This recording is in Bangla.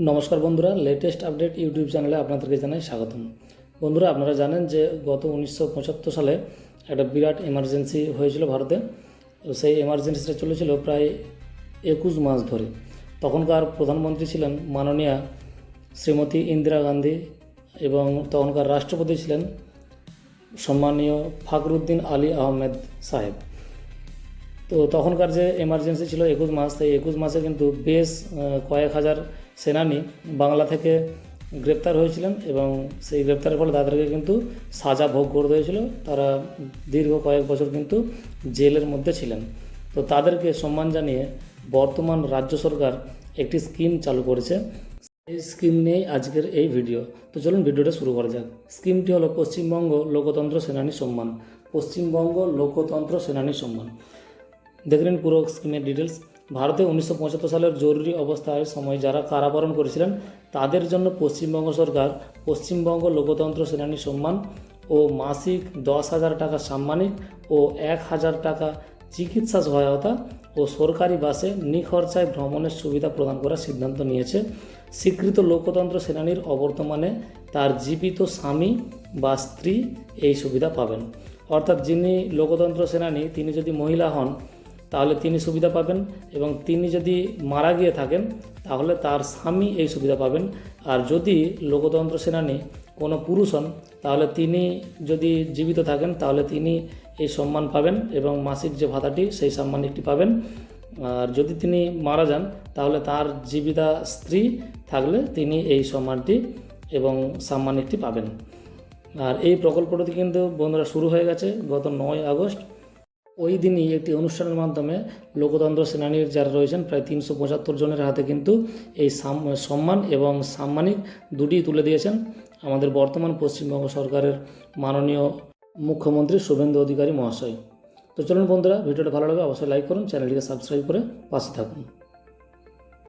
নমস্কার বন্ধুরা, লেটেস্ট আপডেট ইউটিউব চ্যানেলে আপনাদেরকে জানাই স্বাগতম। বন্ধুরা, আপনারা জানেন যে গত 1975 সালে একটা বিরাট এমার্জেন্সি হয়েছিল ভারতে। তো সেই এমার্জেন্সিটা চলেছিল প্রায় 21 মাস ধরে। তখনকার প্রধানমন্ত্রী ছিলেন মাননীয়া শ্রীমতী ইন্দিরা গান্ধী এবং তখনকার রাষ্ট্রপতি ছিলেন সম্মানীয় ফখরুদ্দিন আলী আহমেদ সাহেব। তো তখনকার যে এমার্জেন্সি ছিল 21 মাস, এই 21 মাসে কিন্তু বেশ কয়েক হাজার সেনানি বাংলা থেকে গ্রেপ্তার হয়েছিলেন এবং সেই গ্রেপ্তারের ফলে তাদেরকে কিন্তু সাজা ভোগ করতে হয়েছিল। তারা দীর্ঘ কয়েক বছর কিন্তু জেলের মধ্যে ছিলেন। তো তাদেরকে সম্মান জানিয়ে বর্তমান রাজ্য সরকার একটি স্কিম চালু করেছে। এই স্কিম নিয়েই আজকের এই ভিডিও। তো চলুন ভিডিওটা শুরু করা যাক। স্কিমটি হলো পশ্চিমবঙ্গ লোকতন্ত্র সেনানী সম্মান। পশ্চিমবঙ্গ লোকতন্ত্র সেনানী সম্মান। দেখলেন পুরো স্কিমের ডিটেলস। ভারতে 1975 সালের জরুরি অবস্থার সময় যারা কারাবরণ করেছিলেন তাদের জন্য পশ্চিমবঙ্গ সরকার পশ্চিমবঙ্গ লোকতন্ত্র সেনানী সম্মান ও মাসিক 10,000 টাকা সাম্মানিক ও 1,000 টাকা চিকিৎসা সহায়তা ও সরকারি বাসে নিখরচায় ভ্রমণের সুবিধা প্রদান করার সিদ্ধান্ত নিয়েছে। স্বীকৃত লোকতন্ত্র সেনানীর অবর্তমানে তার জীবিত স্বামী বা স্ত্রী এই সুবিধা পাবেন। অর্থাৎ যিনি লোকতন্ত্র সেনানী তিনি যদি মহিলা হন তাহলে তিনি সুবিধা পাবেন, এবং তিনি যদি মারা গিয়ে থাকেন তাহলে তার স্বামী এই সুবিধা পাবেন। আর যদি লোকতন্ত্র সেনানী কোনো পুরুষ হন তাহলে তিনি যদি জীবিত থাকেন তাহলে তিনি এই সম্মান পাবেন এবং মাসিক যে ভাতাটি সেই সাম্মানিকটি পাবেন। আর যদি তিনি মারা যান তাহলে তার জীবিতা স্ত্রী থাকলে তিনি এই সম্মানটি এবং সাম্মানিকটি পাবেন। আর এই প্রকল্পটি কিন্তু বন্ধুরা শুরু হয়ে গেছে গত 9 আগস্ট। ওই দিনই একটি অনুষ্ঠানের মাধ্যমে লোকতন্ত্র সেনানীর যারা রয়েছেন প্রায় 375 জনের হাতে কিন্তু এই সম্মান এবং সাম্মানিক দুটি তুলে দিয়েছেন আমাদের বর্তমান পশ্চিমবঙ্গ সরকারের মাননীয় মুখ্যমন্ত্রী শুভেন্দু অধিকারী মহাশয়। তো চলুন বন্ধুরা, ভিডিওটা ভালো লাগে অবশ্যই লাইক করুন, চ্যানেলটিকে সাবস্ক্রাইব করে পাশে থাকুন।